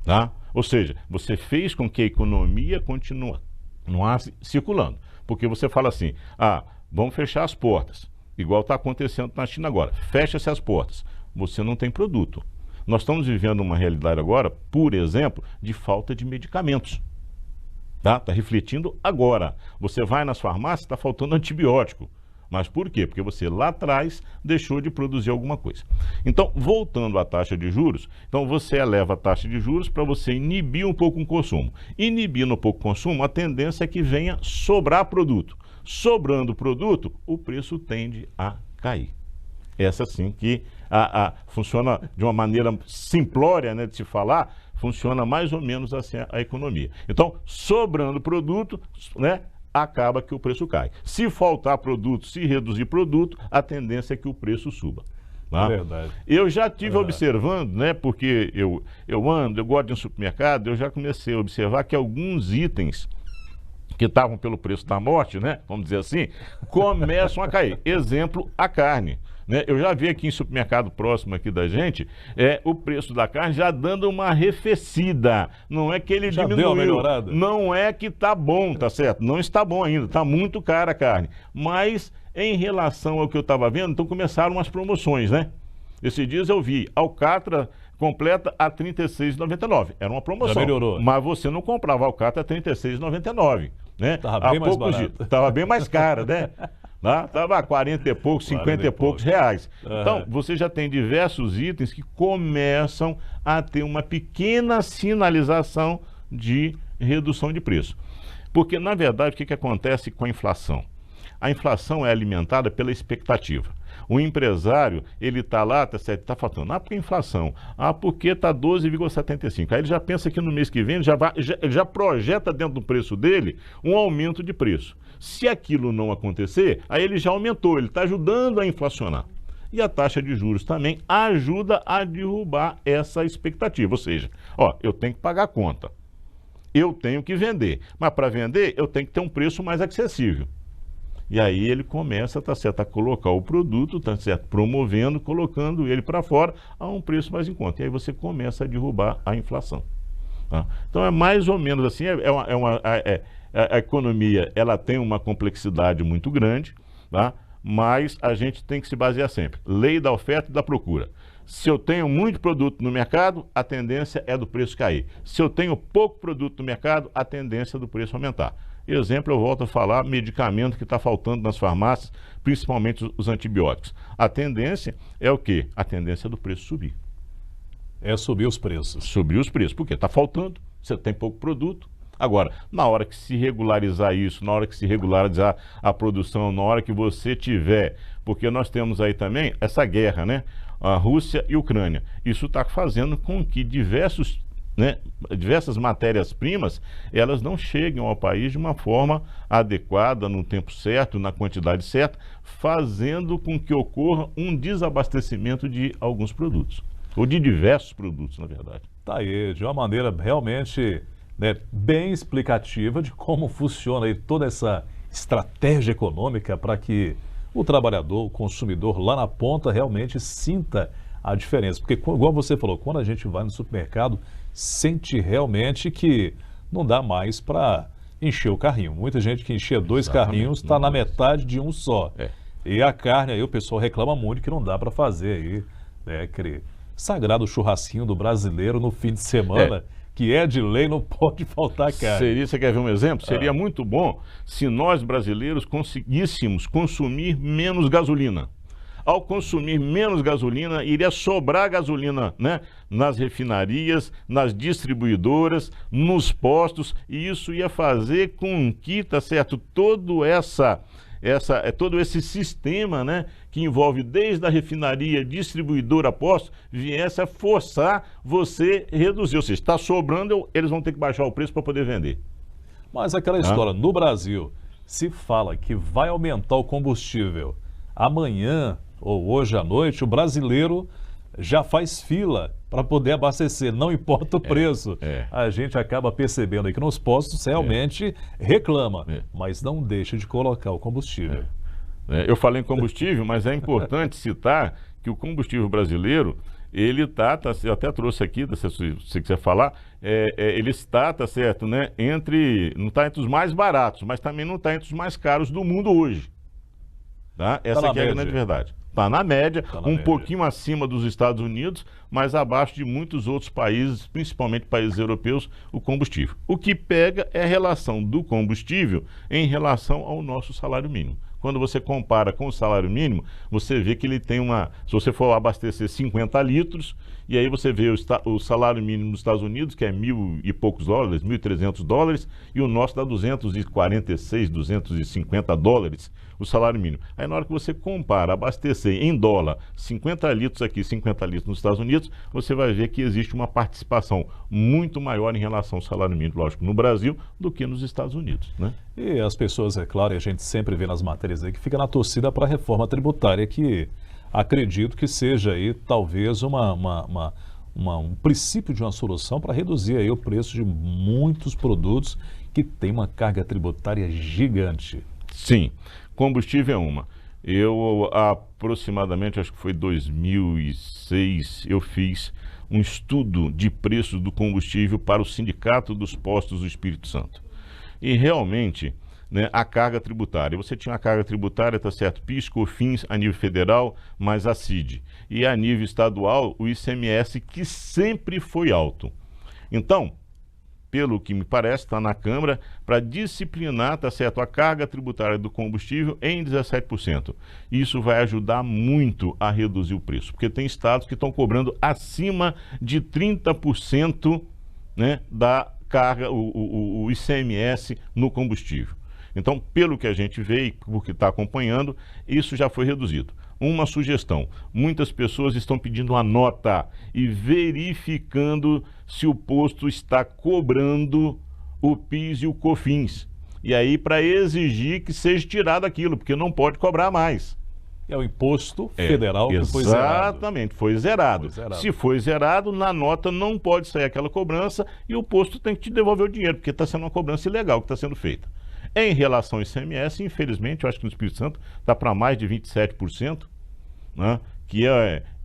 tá? Ou seja, você fez com que a economia continuasse circulando. Porque você fala assim, vamos fechar as portas, igual está acontecendo na China agora, fecha-se as portas, você não tem produto. Nós estamos vivendo uma realidade agora, por exemplo, de falta de medicamentos. Tá refletindo agora. Você vai nas farmácias, está faltando antibiótico. Mas por quê? Porque você lá atrás deixou de produzir alguma coisa. Então, voltando à taxa de juros, então você eleva a taxa de juros para você inibir um pouco o consumo. Inibindo um pouco o consumo, a tendência é que venha sobrar produto. Sobrando produto, o preço tende a cair. Essa sim que funciona de uma maneira simplória, né, de se falar, funciona mais ou menos assim a economia. Então, sobrando produto, né, acaba que o preço cai. Se faltar produto, se reduzir produto, a tendência é que o preço suba. Tá? Verdade. Eu já estive observando, né, porque eu gosto de um supermercado, eu já comecei a observar que alguns itens que estavam pelo preço da morte, né, vamos dizer assim, começam a cair. Exemplo, a carne. Né? Eu já vi aqui em supermercado próximo aqui da gente, o preço da carne já dando uma arrefecida. Não é que ele já diminuiu. Deu uma melhorada. Não é que está bom, tá certo? Não está bom ainda, está muito cara a carne. Mas em relação ao que eu estava vendo, então começaram as promoções, né? Esses dias eu vi alcatra completa a R$ 36,99. Era uma promoção. Já melhorou. Mas você não comprava alcatra a R$ 36,99. Né? Estava bem mais barato. Estava bem mais cara, né? Estava a 40 e poucos, 50 e poucos reais. Então, você já tem diversos itens que começam a ter uma pequena sinalização de redução de preço. Porque, na verdade, o que acontece com a inflação? A inflação é alimentada pela expectativa. O empresário, ele está lá, está faltando, porque a inflação, porque está 12,75. Aí ele já pensa que no mês que vem, já projeta dentro do preço dele um aumento de preço. Se aquilo não acontecer, aí ele já aumentou, ele está ajudando a inflacionar. E a taxa de juros também ajuda a derrubar essa expectativa. Ou seja, ó, eu tenho que pagar a conta, eu tenho que vender, mas para vender eu tenho que ter um preço mais acessível. E aí ele começa, tá certo, a colocar o produto, tá certo, promovendo, colocando ele para fora a um preço mais em conta. E aí você começa a derrubar a inflação. Tá? Então é mais ou menos assim, a economia ela tem uma complexidade muito grande, tá? Mas a gente tem que se basear sempre. Lei da oferta e da procura. Se eu tenho muito produto no mercado, a tendência é do preço cair. Se eu tenho pouco produto no mercado, a tendência é do preço aumentar. Exemplo, eu volto a falar, medicamento que está faltando nas farmácias, principalmente os antibióticos. A tendência é o quê? A tendência é do preço subir. É subir os preços. Subir os preços, porque está faltando, você tem pouco produto. Agora, na hora que se regularizar isso, na hora que se regularizar a produção, na hora que você tiver, porque nós temos aí também essa guerra, né? A Rússia e a Ucrânia. Isso está fazendo com que diversas matérias-primas, elas não cheguem ao país de uma forma adequada, no tempo certo, na quantidade certa, fazendo com que ocorra um desabastecimento de alguns produtos, ou de diversos produtos, na verdade. Tá aí, de uma maneira realmente, né, bem explicativa de como funciona aí toda essa estratégia econômica para que o trabalhador, o consumidor lá na ponta realmente sinta a diferença. Porque, igual você falou, quando a gente vai no supermercado, sente realmente que não dá mais para encher o carrinho. Muita gente que enchia dois carrinhos está na metade de um só. E a carne aí o pessoal reclama muito que não dá para fazer aí, né, aquele sagrado churrasquinho do brasileiro no fim de semana, que é de lei, não pode faltar carne. Você quer ver um exemplo? Seria muito bom se nós brasileiros conseguíssemos consumir menos gasolina. Ao consumir menos gasolina, iria sobrar gasolina, né, nas refinarias, nas distribuidoras, nos postos, e isso ia fazer com que, tá certo, todo esse sistema, né, que envolve desde a refinaria, distribuidora, posto, viesse a forçar você a reduzir. Ou seja, está sobrando, eles vão ter que baixar o preço para poder vender. Mas aquela história, no Brasil, se fala que vai aumentar o combustível amanhã ou hoje à noite, o brasileiro já faz fila para poder abastecer, não importa o preço. A gente acaba percebendo aí que nos postos realmente reclama, mas não deixa de colocar o combustível. Eu falei em combustível, mas é importante citar que o combustível brasileiro, ele eu até trouxe aqui, se você quiser falar, ele está, tá certo, né, não está entre os mais baratos, mas também não está entre os mais caros do mundo hoje. Tá? Essa aqui é a grande verdade. Está na média, pouquinho acima dos Estados Unidos, mas abaixo de muitos outros países, principalmente países europeus, o combustível. O que pega é a relação do combustível em relação ao nosso salário mínimo. Quando você compara com o salário mínimo, você vê que ele tem se você for abastecer 50 litros, e aí você vê o salário mínimo nos Estados Unidos, que é $1.000 e poucos, $1.300, e o nosso dá 246, $250, o salário mínimo. Aí na hora que você compara, abastecer em dólar, 50 litros aqui, 50 litros nos Estados Unidos, você vai ver que existe uma participação muito maior em relação ao salário mínimo, lógico, no Brasil, do que nos Estados Unidos, né? E as pessoas, é claro, e a gente sempre vê nas matérias aí, que fica na torcida para a reforma tributária, que acredito que seja aí talvez um princípio de uma solução para reduzir aí o preço de muitos produtos que tem uma carga tributária gigante. Sim, combustível é uma. Eu aproximadamente, acho que foi 2006, eu fiz um estudo de preço do combustível para o Sindicato dos Postos do Espírito Santo. E realmente, né, a carga tributária. Você tinha a carga tributária, tá certo, PIS, COFINS a nível federal, mais a CID. E a nível estadual, o ICMS, que sempre foi alto. Então, pelo que me parece, está na Câmara, para disciplinar, tá certo, a carga tributária do combustível em 17%. Isso vai ajudar muito a reduzir o preço, porque tem estados que estão cobrando acima de 30%, né, da carga, o ICMS no combustível. Então, pelo que a gente vê e por que está acompanhando, isso já foi reduzido. Uma sugestão: muitas pessoas estão pedindo uma nota e verificando se o posto está cobrando o PIS e o COFINS. E aí, para exigir que seja tirado aquilo, porque não pode cobrar mais. é o imposto federal que foi zerado. Exatamente, foi zerado. Foi zerado. Se foi zerado, na nota não pode sair aquela cobrança e o posto tem que te devolver o dinheiro, porque está sendo uma cobrança ilegal que está sendo feita. Em relação ao ICMS, infelizmente, eu acho que no Espírito Santo está para mais de 27%, né, que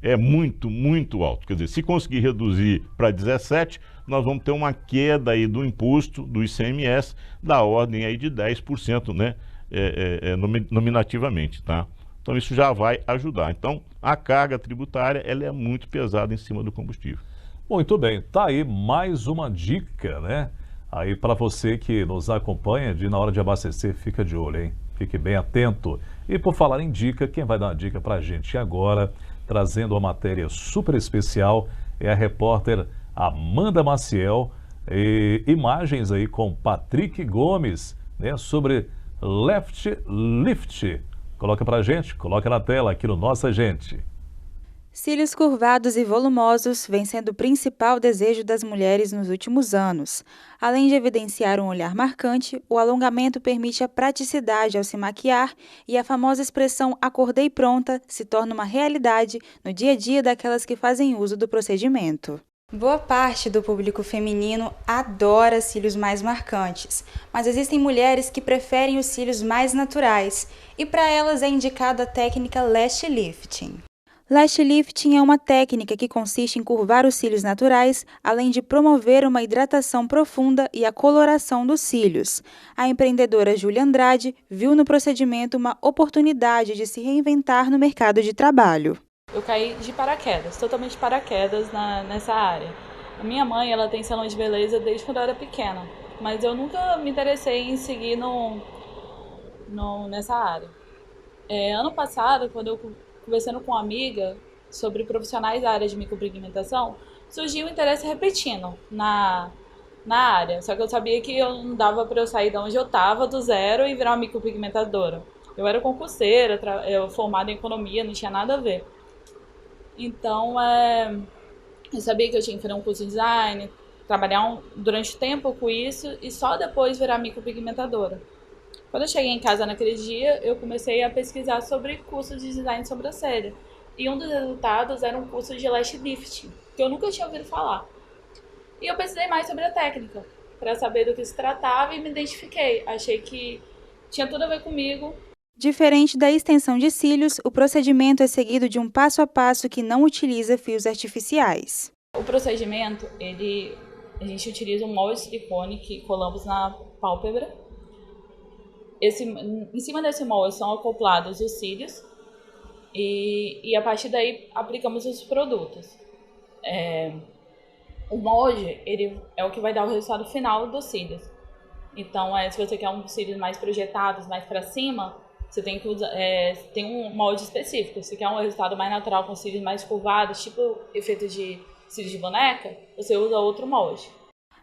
é muito, muito alto. Quer dizer, se conseguir reduzir para 17%, nós vamos ter uma queda aí do imposto, do ICMS, da ordem aí de 10%, né, nominativamente, tá? Então isso já vai ajudar. Então a carga tributária ela é muito pesada em cima do combustível. Muito bem, tá aí mais uma dica, né? Aí para você que nos acompanha, na hora de abastecer, fica de olho, hein? Fique bem atento. E por falar em dica, quem vai dar uma dica para a gente agora, trazendo uma matéria super especial, é a repórter Amanda Maciel, e imagens aí com Patrick Gomes, né? Sobre Left Lift. Coloca pra gente, coloca na tela aqui no Nossa Gente. Cílios curvados e volumosos vem sendo o principal desejo das mulheres nos últimos anos. Além de evidenciar um olhar marcante, o alongamento permite a praticidade ao se maquiar e a famosa expressão "acordei pronta" se torna uma realidade no dia a dia daquelas que fazem uso do procedimento. Boa parte do público feminino adora cílios mais marcantes, mas existem mulheres que preferem os cílios mais naturais, e para elas é indicada a técnica Lash Lifting. Lash Lifting é uma técnica que consiste em curvar os cílios naturais, além de promover uma hidratação profunda e a coloração dos cílios. A empreendedora Júlia Andrade viu no procedimento uma oportunidade de se reinventar no mercado de trabalho. Eu caí de paraquedas, totalmente de paraquedas nessa área. A minha mãe, ela tem salão de beleza desde quando eu era pequena, mas eu nunca me interessei em seguir nessa área. Ano passado, quando eu conversando com uma amiga sobre profissionais da área de micropigmentação, surgiu o interesse repetindo na área. Só que eu sabia que não dava para eu sair de onde eu estava, do zero, e virar uma micropigmentadora. Eu era concurseira, eu formada em economia, não tinha nada a ver. Então, eu sabia que eu tinha que fazer um curso de design, trabalhar durante tempo com isso e só depois virar micropigmentadora. Quando eu cheguei em casa naquele dia, eu comecei a pesquisar sobre curso de design de sobrancelha. E um dos resultados era um curso de lash lifting, que eu nunca tinha ouvido falar. E eu pesquisei mais sobre a técnica, para saber do que se tratava, e me identifiquei. Achei que tinha tudo a ver comigo. Diferente da extensão de cílios, o procedimento é seguido de um passo a passo que não utiliza fios artificiais. O procedimento, a gente utiliza um molde de silicone que colamos na pálpebra. Em cima desse molde são acoplados os cílios e a partir daí aplicamos os produtos. O molde ele é o que vai dar o resultado final dos cílios. Então, se você quer um cílios mais projetados, mais para cima, você tem que usar, tem um molde específico. Se quer um resultado mais natural com cílios mais curvados, tipo efeito de cílios de boneca, você usa outro molde.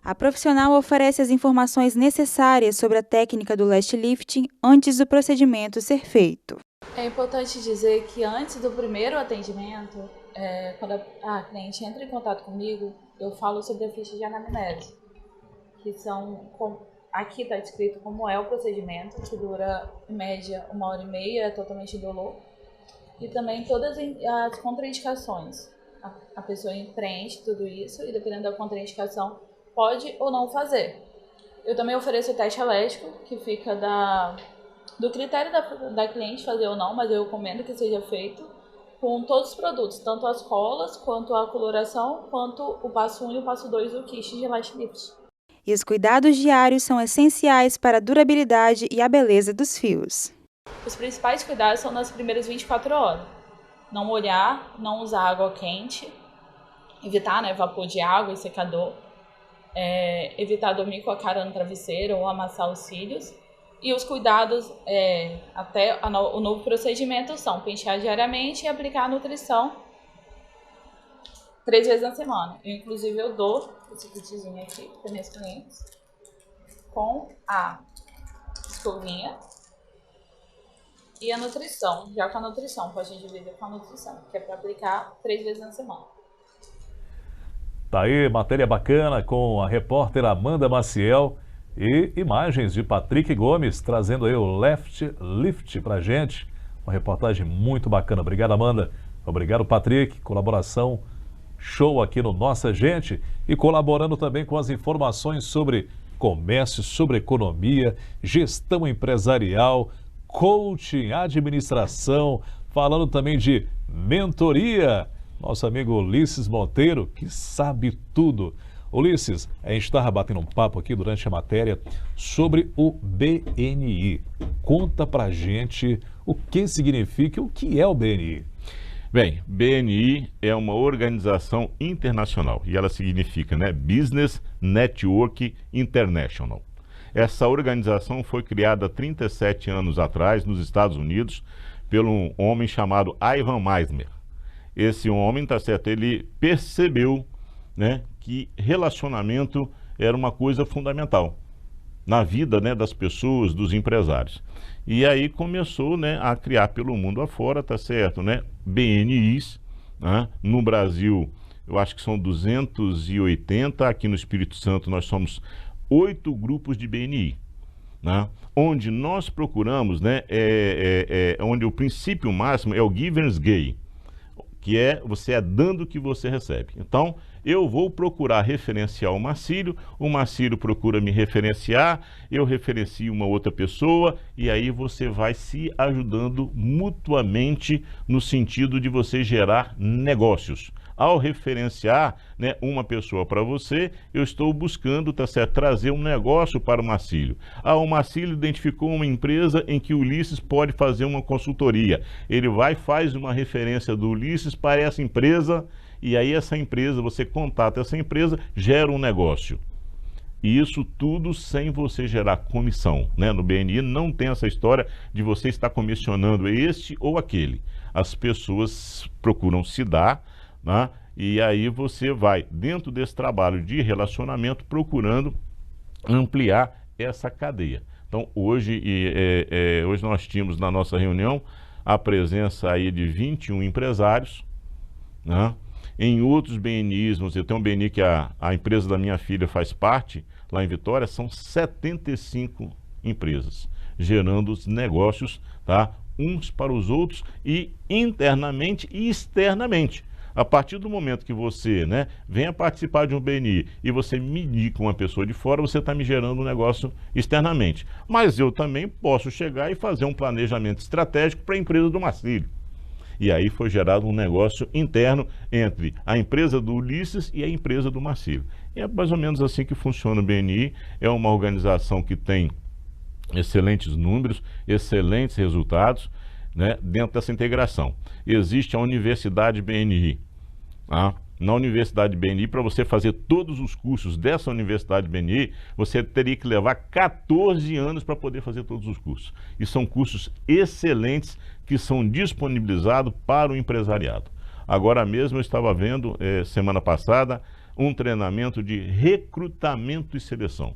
A profissional oferece as informações necessárias sobre a técnica do lash lifting antes do procedimento ser feito. É importante dizer que antes do primeiro atendimento, quando a cliente entra em contato comigo, eu falo sobre a ficha de anamnese, que aqui está escrito como é o procedimento, que dura em média 1h30, é totalmente indolor, e também todas as contraindicações. A pessoa preenche tudo isso e dependendo da contraindicação pode ou não fazer. Eu também ofereço o teste alérgico, que fica do critério da cliente fazer ou não, mas eu recomendo que seja feito com todos os produtos, tanto as colas, quanto a coloração, quanto o passo 1 e o passo 2 do kit de lash lift. E os cuidados diários são essenciais para a durabilidade e a beleza dos fios. Os principais cuidados são nas primeiras 24 horas. Não molhar, não usar água quente, evitar vapor de água e secador, evitar dormir com a cara no travesseiro ou amassar os cílios. E os cuidados até o novo procedimento são pentear diariamente e aplicar a nutrição 3 vezes na semana. Inclusive eu dou esse kitzinho aqui para meus clientes com a escovinha e a nutrição, já com a nutrição, pode dividir com a nutrição, que é para aplicar 3 vezes na semana. Tá aí, matéria bacana com a repórter Amanda Maciel e imagens de Patrick Gomes trazendo aí o Left Lift pra gente. Uma reportagem muito bacana. Obrigado, Amanda. Obrigado, Patrick. Colaboração show aqui no Nossa Gente e colaborando também com as informações sobre comércio, sobre economia, gestão empresarial, coaching, administração, falando também de mentoria. Nosso amigo Ulisses Monteiro, que sabe tudo. Ulisses, a gente estava batendo um papo aqui durante a matéria sobre o BNI. Conta pra gente o que significa e o que é o BNI. Bem, BNI é uma organização internacional e ela significa, né, Business Network International. Essa organização foi criada há 37 anos atrás nos Estados Unidos por um homem chamado Ivan Meisner. Esse homem, tá certo, ele percebeu, né, que relacionamento era uma coisa fundamental na vida, né, das pessoas, dos empresários. E aí começou, né, a criar pelo mundo afora, tá certo, né, BNIs, né? No Brasil, eu acho que são 280, aqui no Espírito Santo nós somos 8 grupos de BNI, né? Onde nós procuramos, né, onde o princípio máximo é o Givers Gain, que é você é dando o que você recebe. Então, eu vou procurar referenciar o Marcílio procura me referenciar, eu referencio uma outra pessoa, e aí você vai se ajudando mutuamente no sentido de você gerar negócios. Ao referenciar, né, uma pessoa para você, eu estou buscando, tá certo, trazer um negócio para o Marcílio. O Marcílio identificou uma empresa em que o Ulisses pode fazer uma consultoria. Ele vai, faz uma referência do Ulisses para essa empresa, e aí essa empresa, você contata essa empresa, gera um negócio. E isso tudo sem você gerar comissão, né? No BNI não tem essa história de você estar comissionando este ou aquele. As pessoas procuram se dar, né? E aí você vai, dentro desse trabalho de relacionamento, procurando ampliar essa cadeia. Então, hoje nós tínhamos na nossa reunião a presença aí de 21 empresários, né? Em outros BNIs, você tem um BNI que a empresa da minha filha faz parte, lá em Vitória, são 75 empresas, gerando os negócios, tá? Uns para os outros e internamente e externamente. A partir do momento que você, né, venha participar de um BNI e você me indica uma pessoa de fora, você está me gerando um negócio externamente. Mas eu também posso chegar e fazer um planejamento estratégico para a empresa do Marcílio. E aí foi gerado um negócio interno entre a empresa do Ulisses e a empresa do Marcílio. E é mais ou menos assim que funciona o BNI. É uma organização que tem excelentes números, excelentes resultados, né, dentro dessa integração. Existe a Universidade BNI. Tá? Na Universidade BNI, para você fazer todos os cursos dessa Universidade BNI, você teria que levar 14 anos para poder fazer todos os cursos. E são cursos excelentes que são disponibilizados para o empresariado. Agora mesmo eu estava vendo, semana passada, um treinamento de recrutamento e seleção,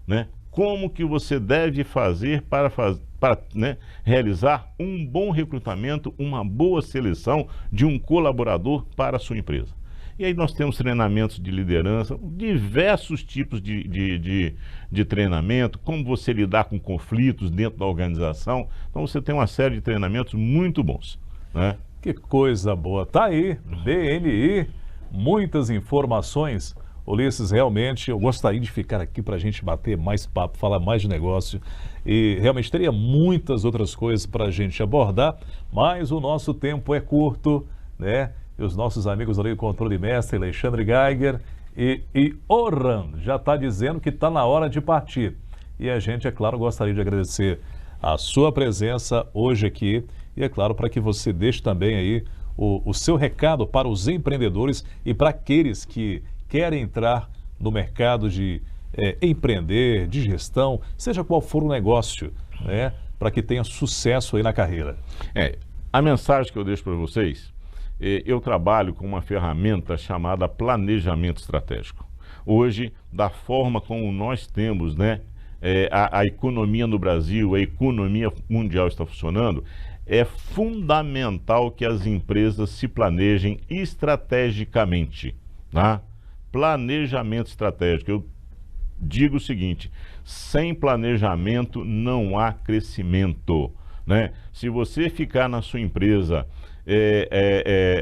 né? Como que você deve fazer para né, realizar um bom recrutamento, uma boa seleção de um colaborador para a sua empresa. E aí nós temos treinamentos de liderança, diversos tipos de treinamento, como você lidar com conflitos dentro da organização. Então você tem uma série de treinamentos muito bons, né? Que coisa boa. Tá aí, BNI, muitas informações. Ulisses, realmente eu gostaria de ficar aqui para a gente bater mais papo, falar mais de negócio, e realmente teria muitas outras coisas para a gente abordar, mas o nosso tempo é curto, né? E os nossos amigos ali do Controle Mestre, Alexandre Geiger e Orhan, já está dizendo que está na hora de partir. E a gente, é claro, gostaria de agradecer a sua presença hoje aqui e, é claro, para que você deixe também aí o seu recado para os empreendedores e para aqueles que querem entrar no mercado de empreender, de gestão, seja qual for o negócio, né, para que tenha sucesso aí na carreira. A mensagem que eu deixo para vocês, eu trabalho com uma ferramenta chamada planejamento estratégico. Hoje, da forma como nós temos, né, a economia no Brasil, a economia mundial está funcionando, é fundamental que as empresas se planejem estrategicamente, tá? Planejamento estratégico. Eu digo o seguinte: sem planejamento não há crescimento, né? Se você ficar na sua empresa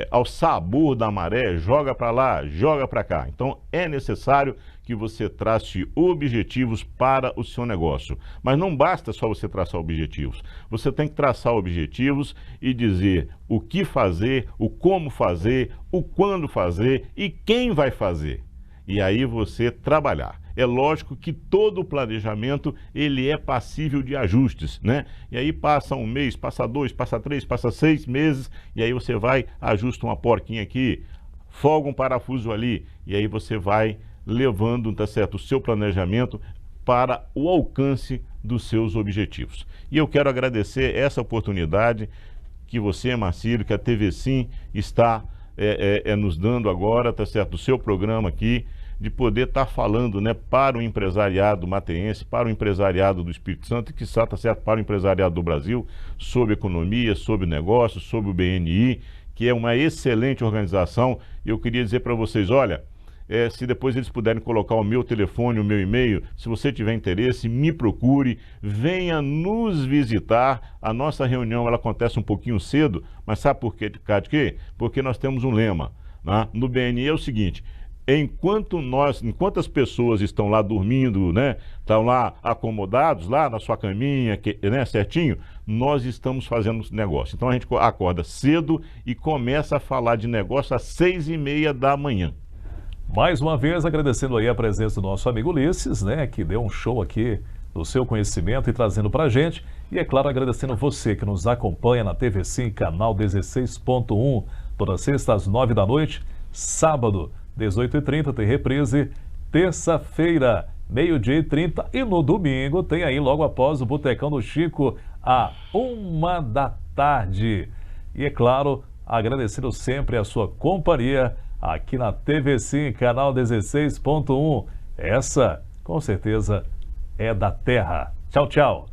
ao sabor da maré, joga para lá, joga para cá. Então é necessário que você trace objetivos para o seu negócio. Mas não basta só você traçar objetivos. Você tem que traçar objetivos e dizer o que fazer, o como fazer, o quando fazer e quem vai fazer. E aí você trabalhar. É lógico que todo o planejamento, ele é passível de ajustes, né? E aí passa um mês, passa 2, passa 3, passa 6 meses, e aí você vai, ajusta uma porquinha aqui, folga um parafuso ali, e aí você vai levando, tá certo, o seu planejamento para o alcance dos seus objetivos. E eu quero agradecer essa oportunidade que você, Marcílio, que a TV Sim está nos dando agora, tá certo, o seu programa aqui, de poder estar falando, né, para o empresariado mateense, para o empresariado do Espírito Santo e que está, tá certo, para o empresariado do Brasil, sobre economia, sobre negócios, sobre o BNI, que é uma excelente organização. Eu queria dizer para vocês, olha, se depois eles puderem colocar o meu telefone, o meu e-mail, se você tiver interesse, me procure, venha nos visitar. A nossa reunião, ela acontece um pouquinho cedo, mas sabe por quê? Porque nós temos um lema, né? No BNI é o seguinte: enquanto as pessoas estão lá dormindo, né, estão lá acomodados, lá na sua caminha, né, certinho, nós estamos fazendo negócio. Então a gente acorda cedo e começa a falar de negócio às 6h30 da manhã. Mais uma vez agradecendo aí a presença do nosso amigo Ulisses, né, que deu um show aqui do seu conhecimento e trazendo pra gente. E é claro, agradecendo você que nos acompanha na TV Sim, canal 16.1, toda sexta às 9 da noite, sábado 18h30 tem reprise, terça-feira, 12h30 e no domingo tem aí logo após o Botecão do Chico, à 1 da tarde. E é claro, agradecendo sempre a sua companhia aqui na TV Sim, canal 16.1. Essa, com certeza, é da terra. Tchau, tchau.